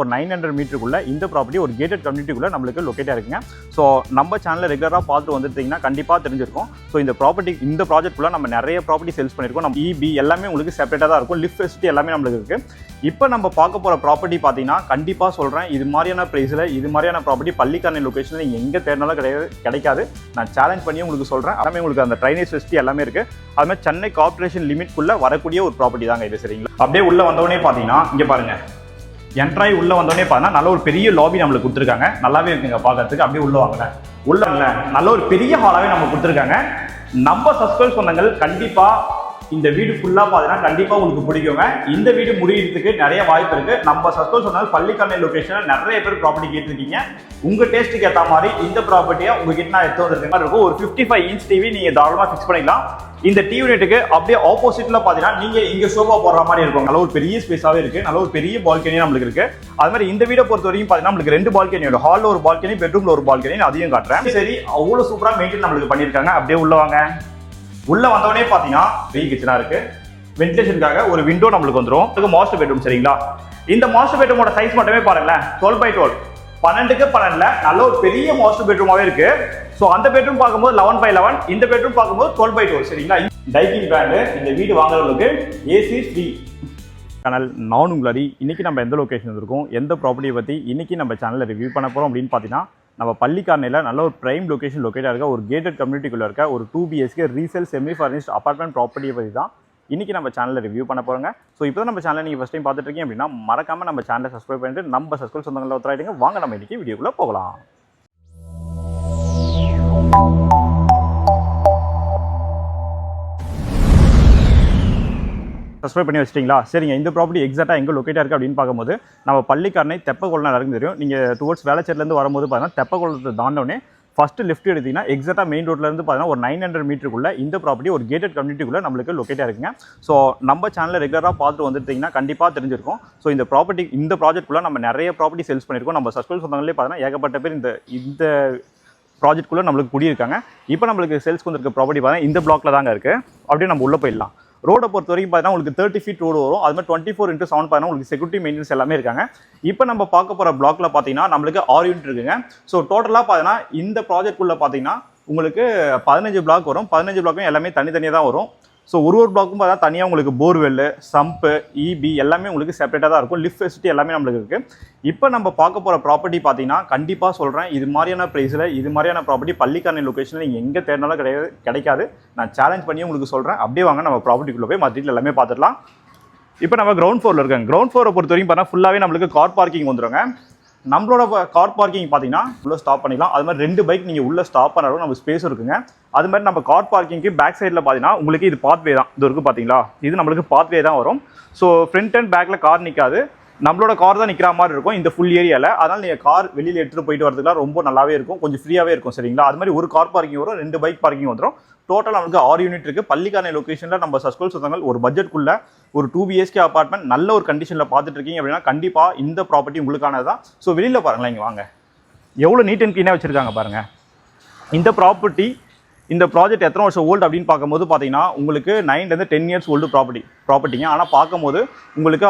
ஒரு 900 மீட்டருக்குள்ள இந்த ப்ராப்பர்ட்டி ஒரு கேட்டட் கம்யூனிட்டிக்குள்ள நம்மளுக்கு லொக்கேட்டாக இருக்குங்க. ஸோ நம்ம சேனலில் ரெகுலராக பார்த்துட்டு வந்துட்டீங்கன்னா கண்டிப்பாக தெரிஞ்சிருக்கும். ஸோ இந்த ப்ராஜெக்ட்குள்ள நம்ம நிறைய ப்ராப்பர்ட்டி சேல்ஸ் பண்ணியிருக்கோம். நம்ம இபி எல்லாமே உங்களுக்கு செப்பரேட்டாக தான் இருக்கும். லிஃப்ட் ஃபெசிலிட்டி எல்லாமே நம்மளுக்கு இருக்குது. இப்போ நம்ம பார்க்க போகிற ப்ராப்பர்ட்டி பார்த்தீங்கன்னா கண்டிப்பாக சொல்கிறேன், இது மாதிரியான ப்ரைஸில் இது மாதிரியான ப்ராப்பர்ட்டி பள்ளிக்கரணை லொக்கேஷனில் நீங்கள் எங்கே தேடினாலும் கிடைக்காது. நான் சேலஞ்ச் பண்ணி உங்களுக்கு சொல்கிறேன். எல்லாமே உங்களுக்கு அந்த ட்ரைனேஜ் ஃபெசிலிட்டி எல்லாமே இருக்குது. அதுமாதிரி சென்னை கார்ப்பரேஷன் லிமிட்குள்ளே வரக்கூடிய ஒரு ப்ராப்பர்ட்டி தாங்க இது. சரிங்களா? அப்படியே உள்ளே வந்தவொடனே பார்த்தீங்கன்னா இங்கே பாருங்கள், என்ட்ராய் உள்ள வந்தோடனே பார்த்தா நல்ல ஒரு பெரிய லாபி நம்மளுக்கு கொடுத்துருக்காங்க. நல்லாவே இருக்குங்க பார்க்கறதுக்கு. அப்படியே உள்ள வாங்கல உள்ள நல்ல ஒரு பெரிய ஹாலாவே நம்ம கொடுத்துருக்காங்க. நம்ம சப்ஸ்கிரைப் சொந்தங்கள் கண்டிப்பா இந்த வீடு ஃபுல்லா பார்த்தீங்கன்னா கண்டிப்பா உங்களுக்கு பிடிக்குங்க. இந்த வீடு முடியறதுக்கு நிறைய வாய்ப்பு இருக்கு. நம்ம சப்ஸ்கிரைப் சொந்தங்கள் பள்ளிக்கரணை லொகேஷன்ல நிறைய பேர் ப்ராப்பர்ட்டி கேட்டிருக்கீங்க. உங்க டேஸ்ட்டுக்கு ஏற்ற மாதிரி இந்த ப்ராப்பர்ட்டியை உங்ககிட்ட நான் எடுத்து வந்திருக்க மாதிரி இருக்கும். ஒரு 55 இன்ச் டிவி நீங்க தாராளமா ஃபிக்ஸ் பண்ணிக்கலாம். இந்த டிவி யூனிட்டுக்கு அப்படியே ஆப்போசிட்ல பாத்தீங்கன்னா நீங்க இங்க சோஃபா போடுற மாதிரி இருக்கும். நல்ல ஒரு பெரிய ஸ்பேஸாவே இருக்கு. நல்ல ஒரு பெரிய பால்கனி நம்மளுக்கு இருக்கு. அது மாதிரி இந்த வீடை பொறுத்த வரைக்கும் பாத்தீங்கன்னா நம்மளுக்கு 2 பால்கனி, ஹால்ல ஒரு பால்கனி, பெட்ரூம்ல ஒரு பால்கனி. அதையும் காட்டுறேன். சரி, அவ்வளவு சூப்பரா மெயின்டைன் நம்மளுக்கு பண்ணிருக்காங்க. அப்படியே உள்ள வாங்க. உள்ள வந்தவொடனே பாத்தீங்கன்னா பெரிய கிச்சனா இருக்கு. வென்டிலேஷனுக்காக ஒரு விண்டோ நம்மளுக்கு வந்துடும். இதுக்கு மாஸ்டர் பெட்ரூம். சரிங்களா? இந்த மாஸ்டர் பெட்ரூமோட சைஸ் மட்டுமே பாருங்களேன், 12x12, 12க்கு 12ல நல்ல ஒரு பெரிய மாஸ்டர் பெட்ரூமாவே இருக்கு. ஸோ அந்த பெட்ரூம் பார்க்கும்போது 11x11, இந்த பெட்ரூம் பார்க்கும்போது 12x12. சரிங்களா? டைக்கிங் பிராண்டு இந்த வீடு வாங்குறவங்களுக்கு ஏசி ஃப்ரீ. சேனல் நான் உங்களடி. இன்னைக்கு நம்ம எந்த லொகேஷன் இருக்கோம், எந்த ப்ராப்பர்ட்டியை பற்றி இன்னைக்கு நம்ம சேனலில் ரிவ்யூ பண்ண போகிறோம் அப்படின்னு பார்த்தீங்கன்னா, நம்ம பள்ளிக்கரணையில் நல்ல ஒரு பிரைம் லொகேஷன் லொக்கேட்டாக இருக்க ஒரு கேட்டட் கம்யூனிட்டிக்குள்ளே இருக்க ஒரு 2 BHK resale semi furnished apartment ப்ராப்பர்ட்டியை பற்றி தான் இன்றைக்கி நம்ம சேனலில் ரிவ்யூ பண்ண போகிறோங்க. ஸோ இப்போ தான் நம்ம சேனலை நீங்கள் ஃபஸ்ட் டைம் பார்த்துட்டு இருக்கீங்க அப்படின்னா மறக்காமல் நம்ம சேனலை சப்ஸ்கிரைப் பண்ணிட்டு நம்ம சப்ஸ்கிரைப் சொந்தங்களில் ஒருத்தராயிடுங்க. வாங்க நம்ம இன்றைக்கி வீடியோக்குள்ளே போகலாம். சப்ஸ்கிரைப் பண்ணி வச்சிட்டிங்களா? சரிங்க. இந்த ப்ராப்பர்ட்டி எக்ஸாக்டாக எங்கே லொக்கேட்டாக இருக்குது அப்படின்னு பார்க்கும்போது நம்ம பள்ளிக்கரணை தெப்பக்குளம் எல்லாருக்கும் தெரியும். நீங்கள் டுவர்ட்ஸ் வேளச்சேரிலேருந்து வரும்போது பார்த்தீங்கன்னா தெப்பக்குளத்தை தாண்டோடனே ஃபஸ்ட்டு லெஃப்ட் எடுத்தீங்கன்னா எக்ஸாக்டாக மெயின் ரோட்லேருந்து பார்த்தீங்கன்னா ஒரு 900 மீட்டருக்குள்ள இந்த ப்ராப்பர்ட்டி ஒரு கேட்டட் கம்யூனிட்டிக்குள்ளே நம்மளுக்கு லொக்கேட்டாக இருக்குங்க. ஸோ நம்ம சேனலில் ரெகுலராக பார்த்துட்டு வந்துட்டீங்கன்னா கண்டிப்பாக தெரிஞ்சிருக்கும். ஸோ இந்த ப்ராஜெக்ட்குள்ளே நம்ம நிறைய ப்ராப்பர்ட்டி சேல்ஸ் பண்ணியிருக்கோம். நம்ம சப்ஸ்கிரைப் சொந்தங்களே பார்த்தீங்கன்னா ஏகப்பட்ட பேர் இந்த ப்ராஜெக்ட்குள்ளே நம்மளுக்கு குடியிருக்காங்க. இப்போ நம்மளுக்கு சேல்ஸ்க்கு வந்திருக்க ப்ராப்பர்ட்டி பார்த்தீங்கன்னா இந்த பிளாக்ல தாங்க இருக்குது. அப்படியே நம்ம உள்ளே போயிடலாம். ரோடை பொறுத்த வரைக்கும் பார்த்தீங்கன்னா உங்களுக்கு 30 ஃபீட் ரோடு வரும். அது மாதிரி 24x7 பார்த்தீங்கன்னா உங்களுக்கு செக்யூரிட்டி மெயின்டெனன்ஸ் எல்லாமே இருக்காங்க. இப்போ நம்ம பார்க்க போகிற பிளாக்ல பார்த்தீங்கன்னா நம்மளுக்கு 6 யூனிட் இருக்குங்க. ஸோ டோட்டலாக பார்த்தீங்கன்னா இந்த ப்ராஜெக்ட்குள்ளே பார்த்தீங்கன்னா உங்களுக்கு 15 பிளாக் வரும். 15 பிளாக்கும் எல்லாமே தனித்தனியாக தான் வரும். ஸோ ஒரு பிளாக்கும் பார்த்தா தனியாக உங்களுக்கு போர்வெல், சம்பு, இபி எல்லாமே உங்களுக்கு செப்பரேட்டாக தான் இருக்கும். லிஃப்ட் ஃபெசிலிட்டி எல்லாமே நம்மளுக்கு இருக்குது. இப்போ நம்ம பார்க்க போகிற ப்ராப்பர்ட்டி பார்த்தீங்கன்னா கண்டிப்பாக சொல்கிறேன், இது மாதிரியான ப்ரைஸில் இது மாதிரியான ப்ராப்பர்ட்டி பள்ளிக்கரணை லொக்கேஷனில் நீங்கள் எங்கே தேடினாலும் கிடைக்காது. நான் சேலஞ்ச் பண்ணி உங்களுக்கு சொல்கிறேன். அப்படியே வாங்க நம்ம ப்ராப்பர்ட்டிக்குள்ளே போய் மற்ற எல்லாமே பார்த்துடலாம். இப்போ நம்ம கிரவுண்ட் ஃப்ளோரில் இருக்கேன். கிரவுண்ட் ஃப்ளோரை பொறுத்த வரைக்கும் பார்த்தா ஃபுல்லாகவே நம்மளுக்கு கார் பார்க்கிங் வந்துடுங்க. நம்மளோட கார் பார்க்கிங் பார்த்தீங்கன்னா உள்ளே ஸ்டாப் பண்ணிக்கலாம். அது மாதிரி 2 பைக் நீங்கள் உள்ளே ஸ்டாப் பண்ணுறோம் நம்ம ஸ்பேஸ் இருக்குங்க. அது மாதிரி நம்ம கார் பார்க்கிங்க்கு பேக் சைடில் பார்த்தீங்கன்னா உங்களுக்கு இது பாத்வே தான். இது இருக்குது பார்த்தீங்களா? இது நம்மளுக்கு பாத்வே தான் வரும். ஸோ ஃப்ரண்ட் அண்ட் பேக்கில் கார் நிற்காது, நம்மளோட கார் தான் நிற்கிற மாதிரி இருக்கும் இந்த ஃபுல் ஏரியாவில். அதனால் நீங்கள் கார் வெளியில் எடுத்துகிட்டு போயிட்டு வரதுக்குலாம் ரொம்ப நல்லாவே இருக்கும், கொஞ்சம் ஃப்ரீயாகவே இருக்கும். சரிங்களா? அது மாதிரி ஒரு கார் பார்க்கிங் வரும், 2 பைக் பார்க்கிங் வந்துடும். டோட்டல் நம்மளுக்கு 6 யூனிட் இருக்குது. பள்ளிக்கரணை லொக்கேஷனில் நம்ம சப்ஸ்கிரைப் சொந்தங்கள் ஒரு பட்ஜெட்குள்ளே ஒரு 2 BHK அபார்ட்மெண்ட் நல்ல ஒரு கண்டிஷனில் பார்த்துட்டு இருக்கீங்க அப்படின்னா கண்டிப்பாக இந்த ப்ராப்பர்ட்டி உங்களுக்கானது தான். ஸோ வெளியில் பாருங்களேன், இங்கே வாங்க, எவ்வளோ நீட் அண்ட் க்ளீனாக வச்சுருக்காங்க பாருங்கள். இந்த ப்ராஜெக்ட் எத்தனை வருஷம் ஓல்டு அப்படின்னு பார்க்கும்போது பார்த்தீங்கன்னா உங்களுக்கு 9 to 10 இயர்ஸ் ஓல்டு ப்ராப்பர்ட்டிங்க. ஆனால் பார்க்கும்போது உங்களுக்கு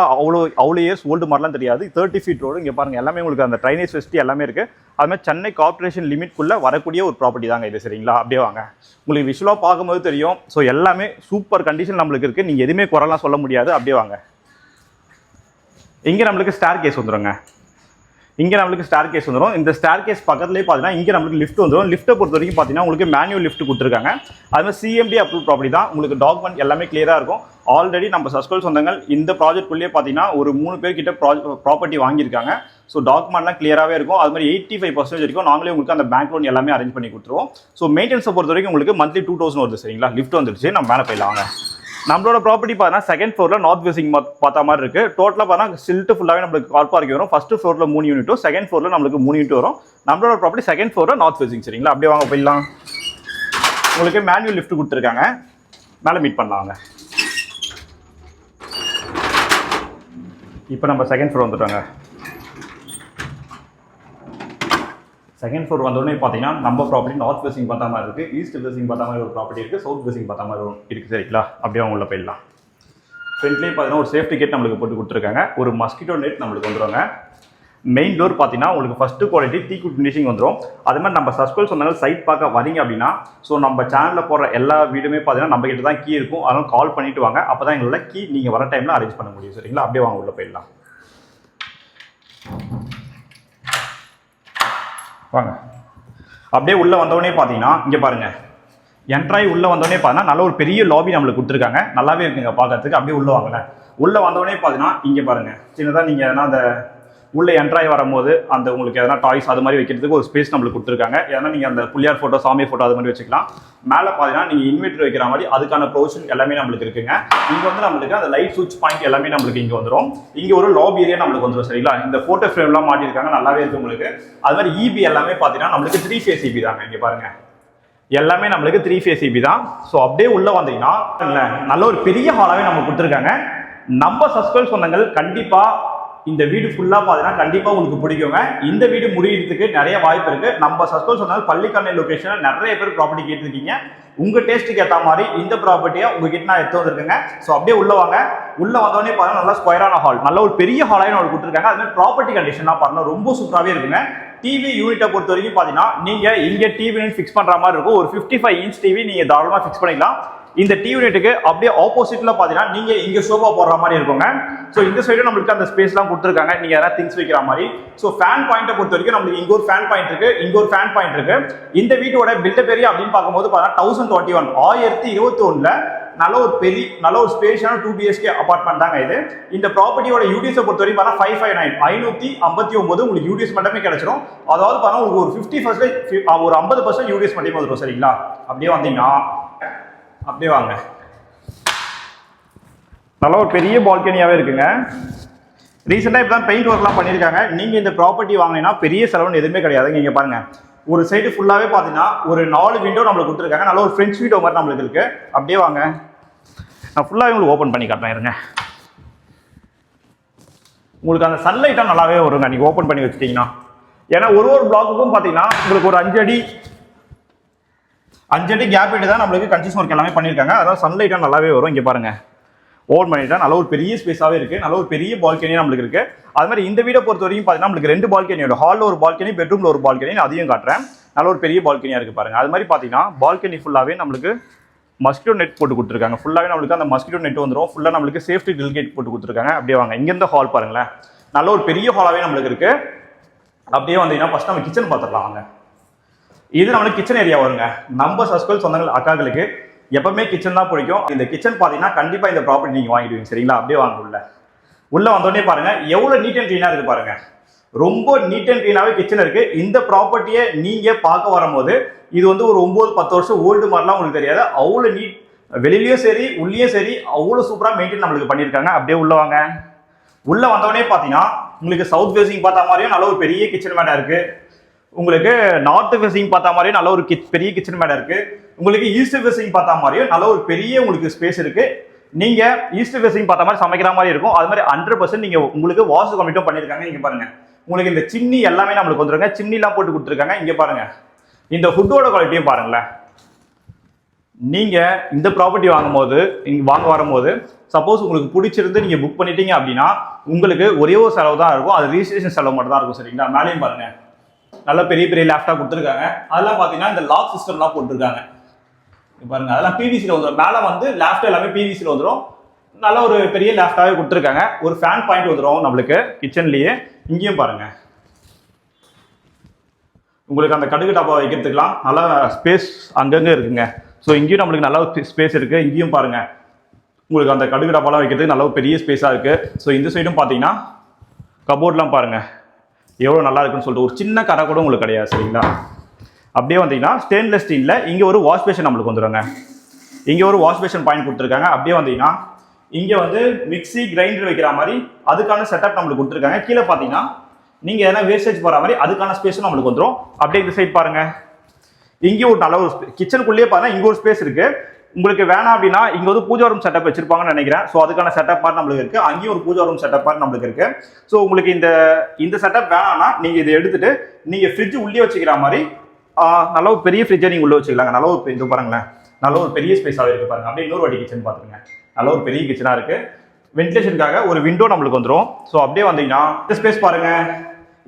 அவ்வளோ இயர்ஸ் ஓல்டு மாதிரிலாம் தெரியாது. 30 ஃபீட் ரோடு இங்கே பாருங்கள், எல்லாமே உங்களுக்கு அந்த ட்ரைனேஜ் ஃபெசிலிட்டி எல்லாமே இருக்குது. அதுமாதிரி சென்னை கார்ப்பரேஷன் லிமிட்குள்ளே வரக்கூடிய ஒரு ப்ராப்பர்ட்டி தாங்க இது. சரிங்களா? அப்படியே வாங்க, உங்களுக்கு விஷுவலாக பார்க்கும்போது தெரியும். ஸோ எல்லாமே சூப்பர் கண்டிஷன் நம்மளுக்கு இருக்குது. நீங்கள் எதுவுமே குறைலாம் சொல்ல முடியாது. அப்படியே வாங்க. இங்கே நம்மளுக்கு ஸ்டார் கேஸ் வந்துடுங்க. இந்த ஸ்டார் கேஸ் பக்கத்துலேயே பார்த்தீங்கன்னா இங்கே நம்மளுக்கு லிஃப்ட் வந்துடும். லிஃப்ட்டை பொறுத்த வரைக்கும் பார்த்தீங்கன்னா உங்களுக்கு மேனுவல் லிஃப்ட் கொடுத்துருக்காங்க. அது மாதிரி CMD அப்ரூவ் ப்ராப்பர்ட்டி தான். உங்களுக்கு டாக்குமெண்ட் எல்லாமே கிளியராக இருக்கும். ஆல்ரெடி நம்ம சப்ஸ்கிரைப் சொந்தங்கள் இந்த ப்ராஜெக்ட்குள்ளேயே பார்த்தீங்கன்னா ஒரு 3 பேர் கிட்ட ப்ராப்பர்ட்டி வாங்கியிருக்காங்க. ஸோ டாக்குமெண்ட்லாம் கிளியராகவே இருக்கும். அது மாதிரி 85% வரைக்கும் நாங்களே உங்களுக்கு அந்த பேங்க் லோன் எல்லாமே அரேஞ்ச் பண்ணி கொடுத்துருவோம். ஸோ மெயின்டெனன்ஸை பொறுத்த வரைக்கும் உங்களுக்கு மந்த்லி 2000 வருது. சரிங்களா? லிஃப்ட் வந்துருச்சு. நம்ம மேலே போயிடலாம். நம்மளோட ப்ராப்பர்ட்டி பார்த்தீங்கன்னா செகண்ட் ஃப்ளோரில் நார்த் ஃபேசிங் பார்த்தா மாதிரி இருக்குது. டோட்டலாக பார்த்தீங்கன்னா சில்ட்டு ஃபுல்லாகவே நம்மளுக்கு கார் பார்க்கிங் வரும். ஃபர்ஸ்ட் ஃப்ளோரில் 3 யூனிட்டும் செகண்ட் ஃப்ளோரில் நம்மளுக்கு 3 யூனிட் வரும். நம்மளோட ப்ராப்பர்ட்டி செகண்ட் ஃப்ளோரில் நார்த் ஃபேசிங். சரிங்களா? அப்படியே வாங்க போயிடலாம். உங்களுக்கு மேனுவல் லிஃப்ட் கொடுத்துருக்காங்க. மேலே மீட் பண்ணலாங்க. இப்போ நம்ம செகண்ட் ஃப்ளோர் வந்துட்டாங்க. செகண்ட் ஃப்ளோர் வந்தோடனே பார்த்தீங்கன்னா நம்ம ப்ராப்பர்ட்டி நார்த் ஃபேசிங் பார்த்தா மாதிரி இருக்குது, ஈஸ்ட் ஃபேசிங் பார்த்தா மாதிரி ஒரு ப்ராப்பர்ட்டி இருக்குது, சவுத் ஃபேசிங் பார்த்தா மாதிரி இருக்குது. சரிங்களா? அப்படியே உள்ள போயிடலாம். ஃப்ரண்ட்லேயே பார்த்தீங்கன்னா ஒரு சேஃப்டி கேட் நம்மளுக்கு போட்டு கொடுத்துருக்காங்க. ஒரு மஸ்கிட்டோ நெட் நம்மளுக்கு வந்துடுவாங்க. மெயின் டோர் பார்த்தீங்கன்னா உங்களுக்கு ஃபர்ஸ்ட் குவாலிட்டி டீக்குட் ஃபினிஷிங் வந்துடும். அது மாதிரி நம்ம சப்ஸ்கிரைப் சொன்னாலும் சைட் பார்க்க வரீங்க அப்படின்னா ஸோ நம்ம சேனலில் போடுற எல்லா வீடுமே பார்த்தீங்கன்னா நம்ம கிட்ட தான் கீ இருக்கும். அதனால கால் பண்ணிட்டு வாங்க. அப்போ தான் எங்களோட கீ நீங்கள் வர டைமில் அரேஞ்ச் பண்ண முடியும். சரிங்களா? அப்படியே வாங்க உள்ள போயிடலாம். வாங்க. அப்படியே உள்ளே வந்தவொடனே பார்த்தீங்கன்னா இங்கே பாருங்கள், என்ட்ராய் உள்ளே வந்தோடனே பார்த்தீங்கன்னா நல்ல ஒரு பெரிய லாபி நம்மளுக்கு கொடுத்துருக்காங்க. நல்லாவே இருக்குங்க பார்க்கறதுக்கு. அப்படியே உள்ளே வாங்கல. உள்ளே வந்தோடனே பார்த்தீங்கன்னா இங்கே பாருங்கள், சின்னதாக நீங்கள் எதனா அந்த உள்ளே என்ட்ராய் வரும்போது அந்த உங்களுக்கு எதனா டாய்ஸ் அது மாதிரி வைக்கிறதுக்கு ஒரு ஸ்பேஸ் நம்மளுக்கு கொடுத்துருக்காங்க. ஏன்னா நீங்கள் அந்த புள்ளியார் ஃபோட்டோ, சாமி ஃபோட்டோ அது மாதிரி வச்சுக்கலாம். மேலே பார்த்தீங்கன்னா நீங்கள் இன்வெர்டர் வைக்கிற மாதிரி அதுக்கான ப்ரொவிஷன் எல்லாமே நம்மளுக்கு இருக்குங்க. இங்கே வந்து நம்மளுக்கு அந்த லைட் சுவிட்ச் பாயிண்ட் எல்லாமே நம்மளுக்கு இங்கே வந்துடும். இங்கே ஒரு லாபி ஏரியா நம்மளுக்கு வந்துடும். சரிங்களா? இந்த ஃபோட்டோ ஃப்ரேம்லாம் மாட்டிருக்காங்க. நல்லாவே இருக்கு உங்களுக்கு. அது மாதிரி இபி எல்லாமே பார்த்தீங்கன்னா நம்மளுக்கு 3 phase இபி தாங்க. இங்கே பாருங்க, எல்லாமே நம்மளுக்கு 3 phase இபி தான். ஸோ அப்படியே உள்ள வந்தீங்கன்னா நல்ல ஒரு பெரிய ஹாலாவே நம்ம கொடுத்துருக்காங்க. நம்ம சப்ஸ்கிரைப் சொந்தங்கள் கண்டிப்பா இந்த வீடு ஃபுல்லா பார்த்தீங்கன்னா கண்டிப்பா உங்களுக்கு பிடிக்குங்க. இந்த வீடு முடியறதுக்கு நிறைய வாய்ப்பு இருக்கு. நம்ம சப்ஸ்கிரைப் சொன்னாலும் பள்ளிக்கரணை லொகேஷன்ல நிறைய பேர் ப்ராப்பர்ட்டி கேட்டிருக்கீங்க. உங்க டேஸ்ட்டுக்கு ஏற்ற மாதிரி இந்த ப்ராப்பர்ட்டியை உங்ககிட்ட நான் எடுத்து வந்திருக்கேங்க. ஸோ அப்படியே உள்ள வாங்க. உள்ள வந்தோடனே பாருங்க, நல்லா ஸ்கொயரான ஹால், நல்ல ஒரு பெரிய ஹாலாவே நம்ம கொடுத்துருக்காங்க. அது மாதிரி ப்ராப்பர்ட்டி கண்டிஷன்லாம் பாருங்க ரொம்ப சூப்பராகவே இருக்குங்க. டிவி யூனிட்டை பொறுத்த வரைக்கும் பார்த்தீங்கன்னா நீங்க இங்க டிவி யூனிட் ஃபிக்ஸ் பண்ற மாதிரி இருக்கும். ஒரு 55 inch டிவி நீங்க தாராளமாக ஃபிக்ஸ் பண்ணிக்கலாம். இந்த டிவி யூனிட்டுக்கு அப்படியே ஆப்போசிட்ல பாத்தீங்கன்னா நீங்க இங்க சோஃபா போடுற மாதிரி இருக்குங்க. சோ இந்த சைடு நம்மளுக்கு அந்த ஸ்பேஸ்லாம் கொடுத்துருக்காங்க, நீங்க எதாவது திங்ஸ் வைக்கிற மாதிரி. சோ ஃபேன் பாயிண்ட்டை பொறுத்த வரைக்கும் நம்மளுக்கு இங்க ஒரு ஃபேன் பாயிண்ட் இருக்கு, இங்க ஒரு ஃபேன் பாயிண்ட் இருக்கு. இந்த வீட்டோட பில்டப் ஏரியா அப்படின்னு பார்க்கும்போது பார்த்தீங்கன்னா 1021 நல்ல ஒரு ஸ்பேஷியான 2 BHK அபார்ட்மெண்ட் தாங்க இது. இந்த ப்ராப்பர்ட்டியோட யூடிஎஸ் பொறுத்த வரைக்கும் பார்த்தா 559 உங்களுக்கு யூடிஎஸ் மட்டுமே கிடைச்சிடும். அதாவது பார்த்தா உங்களுக்கு ஒரு 50% ஒரு 50% யூடிஎஸ் மட்டுமே வந்துடும். சரிங்களா? அப்படியே வந்தீங்கன்னா அப்படியே வாங்க, நல்ல ஒரு பெரிய பால்கனியாவே இருக்குங்க. ரீசெண்டாக இப்போ தான் பெயிண்ட் ஒர்க்லாம் பண்ணியிருக்காங்க. நீங்கள் இந்த ப்ராப்பர்ட்டி வாங்கினீங்கன்னா பெரிய செலவுன்னு எதுவுமே கிடையாதுங்க. இங்கே பாருங்க, ஒரு சைடு ஃபுல்லாகவே பார்த்தீங்கன்னா ஒரு 4 விண்டோ நம்மளுக்கு கொடுத்துருக்காங்க. நல்ல ஒரு ஃப்ரெஞ்ச் விண்டோ மாதிரி நம்மளுக்கு இருக்கு. அப்படியே வாங்க, நான் ஃபுல்லாகவே உங்களுக்கு ஓப்பன் பண்ணி காட்டுறேன் இருங்க. உங்களுக்கு அந்த சன்லைட்டாக நல்லாவே வருங்க நீங்கள் ஓப்பன் பண்ணி வச்சுட்டீங்கன்னா. ஏன்னா ஒரு பிளாக்குக்கும் பார்த்தீங்கன்னா உங்களுக்கு ஒரு 5 அடி கேப் விட்டு தான் நம்மளுக்கு கன்ஸ்ட்ரக்ஷன் ஒர்க் எல்லாமே பண்ணியிருக்காங்க. அதனால சன்லைட்டாக நல்லாவே வரும். இங்கே பாருங்க, ஓன் பண்ணிட்டா நல்ல ஒரு பெரிய ஸ்பேஸாகவே இருக்குது. நல்ல ஒரு பெரிய பால்கனியாக நம்மளுக்கு இருக்குது. அது மாதிரி இந்த வீடை பொறுத்த வரைக்கும் பார்த்தீங்கன்னா நம்மளுக்கு 2 பால்கனியோட, ஹாலில் ஒரு பால்கனி, பெட்ரூமில் ஒரு பால்கனி, அதையும் காட்டுறேன். நல்ல ஒரு பெரிய பால்கனியாக இருக்குது பாருங்கள். அது மாதிரி பார்த்தீங்கன்னா பால்கனி ஃபுல்லாகவே நம்மளுக்கு மஸ்கிட்டோ நெட் போட்டு கொடுத்துருக்காங்க. ஃபுல்லாகவே நம்மளுக்கு அந்த மஸ்கிட்டோ நெட் வந்துடும். ஃபுல்லாக நம்மளுக்கு சேஃப்டி கிரில் கேட் போட்டு கொடுத்துருக்காங்க. அப்படியே வாங்க, இங்கேருந்து ஹால் பாருங்களேன், நல்ல ஒரு பெரிய ஹாலாகவே நம்மளுக்கு இருக்குது. அப்படியே வந்தீங்கன்னா ஃபஸ்ட் நம்ம கிச்சன் பார்த்துடலாம் வாங்க. இது நம்மளுக்கு கிச்சன் ஏரியா வருங்க. நம்ம சப்ஸ்கிரைப் சொந்தங்கள் அக்காக்களுக்கு எப்பவுமே கிச்சன் தான் பிடிக்கும். இந்த கிச்சன் பார்த்தீங்கன்னா கண்டிப்பாக இந்த ப்ராப்பர்ட்டி நீங்கள் வாங்கிடுவீங்க. சரிங்களா? அப்படியே வாங்க. உள்ள வந்தோடனே பாருங்க எவ்வளோ நீட் அண்ட் க்ளீனாக இருக்குது பாருங்க. ரொம்ப நீட் அண்ட் க்ளீனாகவே கிச்சன் இருக்கு. இந்த ப்ராப்பர்ட்டியை நீங்கள் பார்க்க வரும்போது இது வந்து ஒரு 9-10 வருஷம் ஓல்டு மாதிரிலாம் உங்களுக்கு தெரியாது. அவ்வளோ நீட், வெளியிலயும் சரி உள்ளேயும் சரி அவ்வளோ சூப்பராக மெயின்டைன் நம்மளுக்கு பண்ணியிருக்காங்க. அப்படியே உள்ள வாங்க. உள்ள வந்தோடனே பார்த்தீங்கன்னா உங்களுக்கு சவுத் ஃபேசிங் பார்த்த மாதிரியும் நல்ல ஒரு பெரிய கிச்சன் மேடா இருக்கு. உங்களுக்கு நார்த் ஃபேசிங் பார்த்தா மாதிரியும் நல்ல ஒரு பெரிய கிச்சன் மேடா இருக்கு. உங்களுக்கு ஈஸ்ட் ஃபேசிங் பார்த்தா மாதிரியும் நல்ல ஒரு பெரிய உங்களுக்கு ஸ்பேஸ் இருக்கு. நீங்க ஈஸ்ட் ஃபேசிங் பார்த்த மாதிரி சமைக்கிற மாதிரி இருக்கும். அது மாதிரி 100% நீங்க உங்களுக்கு வாஷ் கம்ப்ளீட்டும் பண்ணிருக்காங்க. இங்க பாருங்க, உங்களுக்கு இந்த சிம்னி எல்லாமே நம்மளுக்கு வந்துருங்க. சிம்னிலாம் போட்டு கொடுத்துருக்காங்க. இங்க பாருங்க, இந்த ஃபுட்டோட குவாலிட்டியும் பாருங்களேன். நீங்க இந்த ப்ராப்பர்ட்டி வாங்க வரும்போது சப்போஸ் உங்களுக்கு பிடிச்சிருந்து நீங்க புக் பண்ணிட்டீங்க அப்படின்னா உங்களுக்கு ஒரே ஒரு செலவு தான் இருக்கும். அது ரிஜிஸ்ட்ரேஷன் செலவு மட்டும் தான் இருக்கும். சரிங்களா? மேலேயும் பாருங்க, நல்ல பெரிய பெரிய லேப்டாப் கொடுத்துருக்காங்க. அதெல்லாம் பார்த்தீங்கன்னா இந்த லாக் சிஸ்டம்லாம் போட்டிருக்காங்க. பாருங்க, அதெல்லாம் பிவிசியில் வந்துடும். மேலே வந்து லேப்டாப் எல்லாமே பிவிசியில் வந்துடும். நல்ல ஒரு பெரிய லேப்டாவே கொடுத்துருக்காங்க. ஒரு ஃபேன் பாயிண்ட் வந்துடும் நம்மளுக்கு கிச்சன்லேயே. இங்கேயும் பாருங்க, உங்களுக்கு அந்த கடுகு டப்பா வைக்கிறதுக்கெல்லாம் நல்லா ஸ்பேஸ் அங்கங்கே இருக்குங்க. ஸோ இங்கேயும் நம்மளுக்கு நல்ல ஸ்பேஸ் இருக்குது. இங்கேயும் பாருங்க, உங்களுக்கு அந்த கடுகு டப்பாலாம் வைக்கிறதுக்கு நல்ல பெரிய ஸ்பேஸாக இருக்குது. ஸோ இந்த சைடும் பார்த்தீங்கன்னா கபோர்ட்லாம் பாருங்கள் எவ்வளோ நல்லா இருக்குன்னு சொல்லிட்டு ஒரு சின்ன கரை கூட உங்களுக்கு கிடையாது. சரிங்களா? அப்படியே வந்தீங்கன்னா ஸ்டெயின்லெஸ் ஸ்டீலில் இங்கே ஒரு வாஷ் பேஷன் நம்மளுக்கு வந்துடுங்க. இங்கே ஒரு வாஷ் பேஷன் பாயிண்ட் கொடுத்துருக்காங்க. அப்படியே வந்தீங்கன்னா இங்கே வந்து மிக்சி கிரைண்டர் வைக்கிற மாதிரி அதுக்கான செட்டப் நம்மளுக்கு கொடுத்துருக்காங்க. கீழே பார்த்தீங்கன்னா நீங்கள் எதனா வேஸ்டேஜ் போகிற மாதிரி அதுக்கான ஸ்பேஸும் நம்மளுக்கு வந்துடும். அப்படியே இந்த சைட் பாருங்க, இங்கேயும் ஒரு நல்ல ஒரு கிச்சனுக்குள்ளேயே பார்த்தா இங்கே ஒரு ஸ்பேஸ் இருக்கு. உங்களுக்கு வேணாம் அப்படின்னா இங்க வந்து பூஜா ரூம் செட்டப் வச்சிருப்பாங்கன்னு நினைக்கிறேன். ஸோ அதுக்கான செட்டப் மாதிரி நம்மளுக்கு இருக்கு. அங்கேயும் ஒரு பூஜா ரூம் செட்டப் மாதிரி நம்மளுக்கு இருக்கு. ஸோ உங்களுக்கு இந்த செட்டப் வேணாம்னா நீங்க இதை எடுத்துட்டு நீங்க ஃப்ரிட்ஜ் உள்ளே வச்சுக்கிற மாதிரி நல்ல ஒரு பெரிய ஃப்ரிட்ஜை நீங்க உள்ள வச்சுக்கலாங்க. நல்ல ஒரு இது பாருங்களேன், நல்ல ஒரு பெரிய ஸ்பேஸாகவே இருக்கு பாருங்க. அப்படியே இன்னொரு வாட்டி கிச்சன் பாத்துருங்க, நல்ல ஒரு பெரிய கிச்சனா இருக்கு. வென்டிலேஷனுக்காக ஒரு விண்டோ நம்மளுக்கு வந்துடும். ஸோ அப்படியே வந்தீங்கன்னா இந்த ஸ்பேஸ் பாருங்க,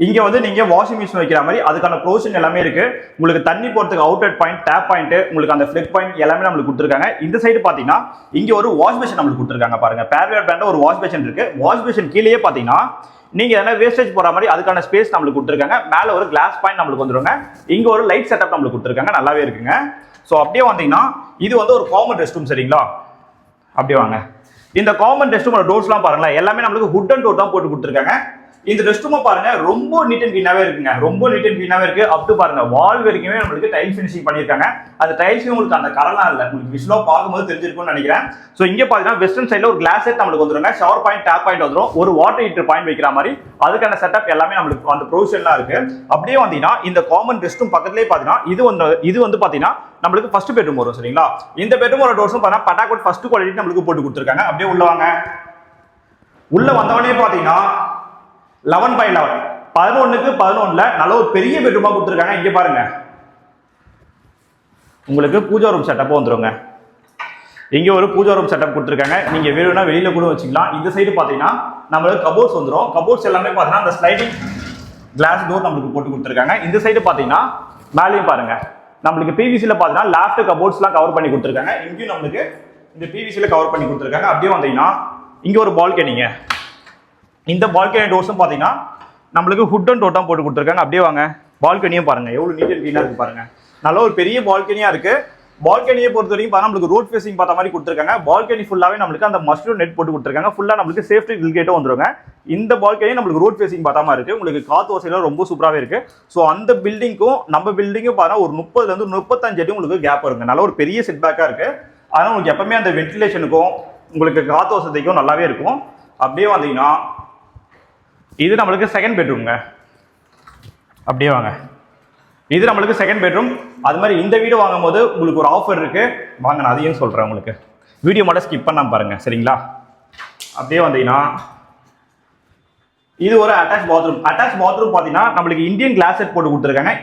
இங்க வந்து நீங்க வாஷிங் மிஷின் வைக்கிற மாதிரி அதுக்கான ப்ரொவிஷன் எல்லாமே இருக்கு. உங்களுக்கு தண்ணி போறதுக்கு அவுட்லெட் பாயிண்ட், டேப் பாயிண்ட், உங்களுக்கு அந்த ஃபிளக் பாயிண்ட் எல்லாமே நம்மளுக்கு கொடுத்துருக்காங்க. இந்த சைடு பாத்தீங்கன்னா இங்க ஒரு வாஷ் பேஷன் நம்மளுக்கு கொடுத்துருக்காங்க. பாருங்க, பேர்வேர் பிராண்ட்ல ஒரு வாஷ் பேஷன் இருக்கு. வாஷ் பேஷன் கீழேயே பாத்தீங்கன்னா நீங்க எதனா வேஸ்டேஜ் போற மாதிரி அதுக்கான ஸ்பேஸ் நம்மளுக்கு கொடுத்துருக்காங்க. மேல ஒரு கிளாஸ் பாயிண்ட் நம்மளுக்கு வந்துருங்க. இங்க ஒரு லைட் செட்டப் நம்மளுக்கு கொடுத்துருக்காங்க. நல்லாவே இருக்குங்க. ஸோ அப்படியே வந்தீங்கன்னா இது வந்து ஒரு காமன் ரெஸ்ட் ரூம். சரிங்களா, அப்படியே வாங்க. இந்த காமன் ரெஸ்ட் ரூமோட டோர்ஸ்லாம் பாருங்களேன், எல்லாமே நம்மளுக்கு வுட் அண்ட் டோர் தான் போட்டு கொடுத்துருக்காங்க. இந்த ரெஸ்ட் ரூம் பாருங்க, ரொம்ப நீட் அண்ட் கிளீனாவே இருக்குங்க. ரொம்ப நீட் அண்ட் கிளீனாவே இருக்கு. அப் டு பாருங்க வால் வரைக்குமே நம்மளுக்கு டைல் ஃபினிஷிங் பண்ணிருக்காங்க. அந்த டைல்ஸ் உங்களுக்கு அந்த கலர்லாம் இல்ல, உங்களுக்கு விசுவலா பார்க்கும்போது தெரிஞ்சிருக்கும்னு நினைக்கிறேன். சோ இங்க பாத்தீங்கன்னா வெஸ்டர்ன் சைடுல ஒரு கிளாஸ் செட் நம்மளுக்கு வந்துருங்க. ஷவர் பாயிண்ட், டேப் பாயிண்ட் வந்துரும். ஒரு வாட்டர் ஹீட்டர் பாயிண்ட் வைக்கிற மாதிரி அதுக்கான செட்டப் எல்லாமே நம்மளுக்கு அந்த ப்ரொவிஷன்லாம் இருக்கு. அப்படியே வந்தீங்கன்னா இந்த காமன் ரெஸ்ட் ரூம் பக்கத்துலயே பாத்தீங்கன்னா இது வந்து பாத்தீங்கன்னா நம்மளுக்கு ஃபர்ஸ்ட் பெட்ரூம் வரும். சரிங்களா, இந்த பெட்ரூமோட டோர்ஸும் பாத்தீங்கன்னா பட்டாக்கோட் ஃபர்ஸ்ட் குவாலிட்டி நம்மளுக்கு போட்டு கொடுத்துருக்காங்க. அப்படியே உள்ள வாங்க. உள்ள வந்தவனே பாத்தீங்கன்னா 11x11 11க்கு 11ல நல்ல ஒரு பெரிய பெட்ரூமா கொடுத்துருக்காங்க. இங்க பாருங்க, உங்களுக்கு பூஜா ரூம் செட்டப் வந்துருங்க. இங்க ஒரு பூஜா ரூம் செட்டப் கொடுத்துருக்காங்க. நீங்க வேணும்னா வெளியில கூட வச்சுக்கலாம். இந்த சைடு பாத்தீங்கன்னா நம்மளுக்கு கபோர்ட்ஸ் வந்துரும். கபோர்ட்ஸ் எல்லாமே பாத்தீங்கன்னா அந்த ஸ்லைடிங் கிளாஸ் டோர் நம்மளுக்கு போட்டு கொடுத்துருக்காங்க. இந்த சைடு பாத்தீங்கன்னா மேலேயும் பாருங்க, நம்மளுக்கு பிவிசில பாத்தீங்கன்னா லேஃப்ட் கபோர்ட்ஸ்லாம் கவர் பண்ணி கொடுத்துருக்காங்க. இங்கேயும் நம்மளுக்கு இந்த பிவிசில கவர் பண்ணி கொடுத்துருக்காங்க. அப்படியே வந்தீங்கன்னா இங்க ஒரு பால்கனிங்க. இந்த பால்கனி டோர்ஸும் பாத்தீங்கன்னா நம்மளுக்கு ஹுட் அண்ட் டோர் தான் போட்டு கொடுத்துருக்காங்க. அப்படியே வாங்க. பால்கனியும் பாருங்க எவ்வளவு நீட் அண்ட் கிளீனா இருக்கு பாருங்க. நல்ல ஒரு பெரிய பால்கனியா இருக்கு. பால்கனியை பொறுத்த வரைக்கும் பாருங்க நம்மளுக்கு ரோட் ஃபேசிங் பார்த்த மாதிரி கொடுத்துருக்காங்க. பால்கனி ஃபுல்லாவே நம்மளுக்கு அந்த மஸ்கிட்டோ நெட் போட்டு கொடுத்துருக்காங்க. ஃபுல்லா நம்மளுக்கு சேஃப்டி கிரில் கேட்டும் வந்துருங்க. இந்த பால்கனி நம்மளுக்கு ரோட் ஃபேசிங் பார்த்த மாதிரி இருக்கு. உங்களுக்கு காத்து வசதியெல்லாம் ரொம்ப சூப்பராகவே இருக்கு. ஸோ அந்த பில்டிங்க்கும் நம்ம பில்டிங்கும் பாருங்க ஒரு 30ல இருந்து 35 அடி உங்களுக்கு கேப் வருங்க. நல்ல ஒரு பெரிய செட் பேக்கா இருக்கு. அதனால உங்களுக்கு எப்பவுமே அந்த வென்டிலேஷனுக்கும் உங்களுக்கு காத்து வசதிக்கும் நல்லாவே இருக்கும். அப்படியே வந்தீங்கன்னா இது நம்மளுக்கு செகண்ட் பெட்ரூம்ங்க. அப்படியே வாங்க. இது நம்மளுக்கு செகண்ட் பெட்ரூம். அது மாதிரி இந்த வீடு வாங்கும் போது உங்களுக்கு ஒரு ஆஃபர் இருக்கு. வாங்க, நான் அதையும் சொல்றேன் உங்களுக்கு. வீடியோ மட்டும் ஸ்கிப் பண்ணாம பாருங்க. சரிங்களா, அப்படியே வந்தீங்கன்னா இது ஒரு அட்டாச் பாத்ரூம். அட்டாச் பாத்ரூம் பாத்தீங்கன்னா நம்மளுக்கு இந்தியன் கிளாஸ் செட் போட்டு கொடுத்துருக்காங்க.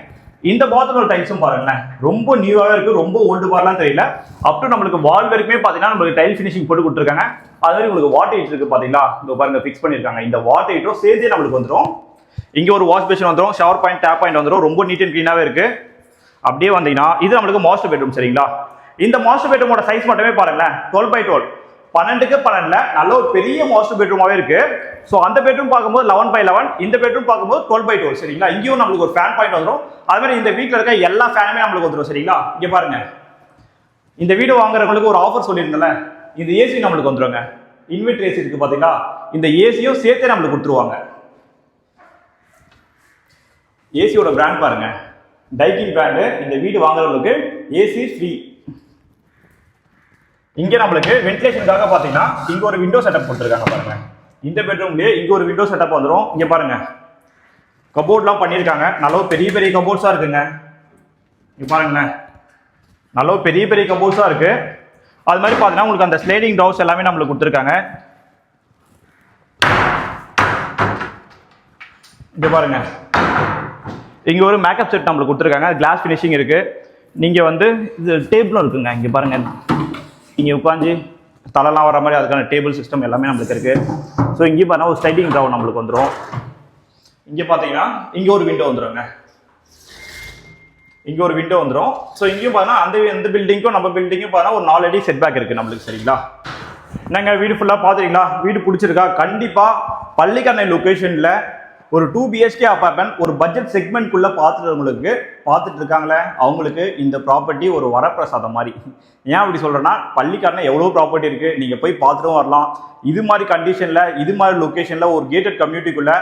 இந்த பாத்ரூம் டைல்ஸும் பாருங்களேன், ரொம்ப நியூவாவே இருக்கு. ரொம்ப ஓல்டு மாதிரிலாம் தெரியல. அப் டு நம்மளுக்கு வால் வரைக்குமே பாத்தீங்கன்னா நம்மளுக்கு டைல் ஃபினிஷிங் போட்டு கொடுத்துருக்காங்க. அது மாதிரி உங்களுக்கு வாட்டர் ஹீட்டர் இருக்கு பாத்தீங்களா, இந்த பாருங்க ஃபிக்ஸ் பண்ணிருக்காங்க. இந்த வாட்டர் ஹீட்டரும் சேர்த்தே நம்மளுக்கு வந்துடும். இங்க ஒரு வாஷ் பேஷன் வந்துடும். ஷவர் பாயிண்ட், டேப் பாயிண்ட் வந்துடும். ரொம்ப நீட் அண்ட் கிளீனாவே இருக்கு. அப்படியே வந்தீங்கன்னா இது நம்மளுக்கு மாஸ்டர் பெட்ரூம். சரிங்களா, இந்த மாஸ்டர் பெட்ரூமோட சைஸ் மட்டுமே பாருங்களேன், 12x12 12க்கு 12ல நல்ல ஒரு பெரிய மாஸ்டர் பெட்ரூமாவே இருக்கு. ஸோ அந்த பெட்ரூம் பார்க்கும்போது 11x11, இந்த பெட்ரூம் பார்க்கும்போது 12x12. சரிங்களா, இங்கேயும் நம்மளுக்கு ஒரு ஃபேன் பாயிண்ட் வந்துடும். அது மாதிரி இந்த வீட்டில் இருக்க எல்லா ஃபேனுமே நம்மளுக்கு வந்துடும். சரிங்களா, இங்க பாருங்க, இந்த வீடு வாங்குறவங்களுக்கு ஒரு ஆஃபர் சொல்லியிருந்தல, இந்த ஏசி நம்மளுக்கு வந்துருங்க. இன்வெர்டர் ஏசி இருக்கு பாத்தீங்களா, இந்த ஏசியும் சேர்த்தே நம்மளுக்கு கொடுத்துருவாங்க. ஏசியோட பிராண்ட் பாருங்க, டைக்கின் பிராண்டு. இந்த வீடு வாங்குறவங்களுக்கு ஏசி ஃப்ரீ. இங்க நம்மளுக்கு வென்டிலேஷனுக்காக பாத்தீங்கன்னா இங்க ஒரு விண்டோ செட்டப் கொடுத்துருக்காங்க பாருங்க. இந்த பெட்ரூம்லயே இங்க ஒரு விண்டோ செட்டப் வந்துடும். இங்க பாருங்க, கபோர்ட்லாம் பண்ணியிருக்காங்க. நல்ல பெரிய பெரிய கபோர்ட்ஸா இருக்குங்க. இங்க பாருங்களேன், நல்ல பெரிய பெரிய கபோர்ட்ஸா இருக்கு. அது மாதிரி பாத்தீங்கன்னா உங்களுக்கு அந்த ஸ்லைடிங் டோர்ஸ் எல்லாமே நம்மளுக்கு கொடுத்துருக்காங்க. இங்க பாருங்க, இங்க ஒரு மேக்கப் செட் நம்மளுக்கு கொடுத்துருக்காங்க. கிளாஸ் ஃபினிஷிங் இருக்கு. நீங்க வந்து இது டேபிளும் இருக்குங்க. இங்க பாருங்க, இங்க உட்காந்து தலைலாம் வர மாதிரி அதுக்கான டேபிள் சிஸ்டம் எல்லாமே நம்மளுக்கு இருக்கு. ஸோ இங்கே பார்த்தா ஒரு ஸ்லைடிங் டோர் நம்மளுக்கு வந்துடும். இங்க பாத்தீங்கன்னா இங்க ஒரு விண்டோ வந்துருங்க. இங்க ஒரு விண்டோ வந்துடும். ஸோ இங்கேயும் பார்த்தீங்கன்னா அந்த பில்டிங்கும் நம்ம பில்டிங்கும் பார்த்தீங்கன்னா ஒரு 4 அடி செட் பேக் இருக்கு நம்மளுக்கு. சரிங்களா, நாங்க வீடு ஃபுல்லா பாத்துறீங்களா? வீடு பிடிச்சிருக்கா? கண்டிப்பா பள்ளிக்கரணை லொகேஷன்ல ஒரு 2 BHK அபார்ட்மெண்ட் ஒரு பட்ஜெட் செக்மெண்ட்குள்ள பார்த்துட்டு இருக்காங்களே அவங்களுக்கு இந்த ப்ராப்பர்ட்டி ஒரு வரப்பிரசாதம் மாதிரி. ஏன் அப்படி சொல்றேன்னா, பள்ளிக்கரணை எவ்வளவு ப்ராப்பர்ட்டி இருக்கு, நீங்க போய் பார்த்துட்டும் வரலாம். இது மாதிரி கண்டிஷன்ல, இது மாதிரி லொகேஷன்ல ஒரு கேட்டட் கம்யூனிட்டிக்குள்ள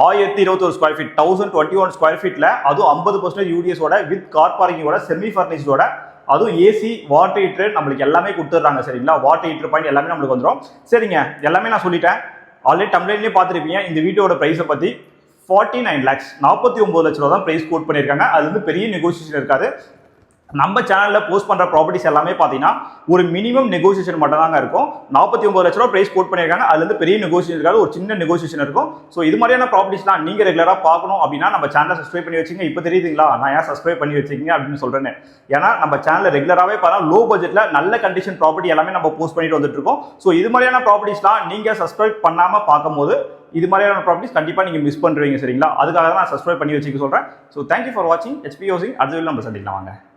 1021 ஸ்கொயர் ஃபீட், 1021 ஸ்கொயர் ஃபீட்ல அதுவும் 50% யூடிஎஸோட வித் கார் பார்க்கிங்கோட செமி ஃபர்னிஷ்டோட, அதுவும் ஏசி, வாட்டர் ஹீட்டர் நம்மளுக்கு எல்லாமே கொடுத்துட்றாங்க. சரிங்களா, வாட்டர் ஹீட்டர் பாயிண்ட் எல்லாமே நம்மளுக்கு வந்துடும். சரிங்க, எல்லாமே நான் சொல்லிட்டேன். ஆல்ரெடி டம்ப்ளைன்லேயே பார்த்துருப்பீங்க. இந்த வீட்டோட ப்ரைஸை பற்றி 49 lakhs 49 லட்ச ரூபா தான் பிரைஸ் கோட் பண்ணியிருக்காங்க. அது வந்து பெரிய நெகோசியேஷன் இருக்காது. நம்ம சேனல்ல போஸ்ட் பண்ற ப்ராப்பர்ட்டிஸ் எல்லாமே பாத்தீங்கன்னா ஒரு மினிமம் நெகோசியேஷன் மட்டும் தாங்க இருக்கும். 49 லட்ச ரூபா பிரைஸ் கோட் பண்ணியிருக்காங்க. அதுல இருந்து பெரிய நெகோசியேஷன் இருக்காது, ஒரு சின்ன நெகோசியேஷன் இருக்கும். ஸோ இது மாதிரியான ப்ராப்பர்ட்டிஸ்லாம் நீங்க ரெகுலரா பார்க்கணும் அப்படின்னா நம்ம சேனலை சப்ஸ்கிரைப் பண்ணி வச்சுங்க. இப்போ தெரியுதுங்களா நான் ஏன் சப்ஸ்கிரைப் பண்ணி வச்சிருக்கீங்க அப்படின்னு சொல்றேன்னு? ஏன்னா நம்ம சேனல் ரெகுலராகவே பார்த்தா லோ பட்ஜெட்ல நல்ல கண்டிஷன் ப்ராப்பர்ட்டி எல்லாமே நம்ம போஸ்ட் பண்ணிட்டு வந்துட்டு இருக்கோம். ஸோ இது மாதிரியான ப்ராப்பர்ட்டிஸ்லாம் நீங்க சப்ஸ்கிரைப் பண்ணாம பார்க்கும்போது இது மாதிரியான ப்ராப்பர்ட்டிஸ் கண்டிப்பாக நீங்கள் மிஸ் பண்ணுறீங்க சரிங்களா. அதுக்காக தான் நான் சப்ஸ்கிரைப் பண்ணி வச்சுக்க சொல்கிறேன். ஸோ தேங்க்யூ ஃபார் வாட்சிங் HP Housing. அடுத்த வீடியோவில் நம்ம சந்திக்கலாம் வாங்க.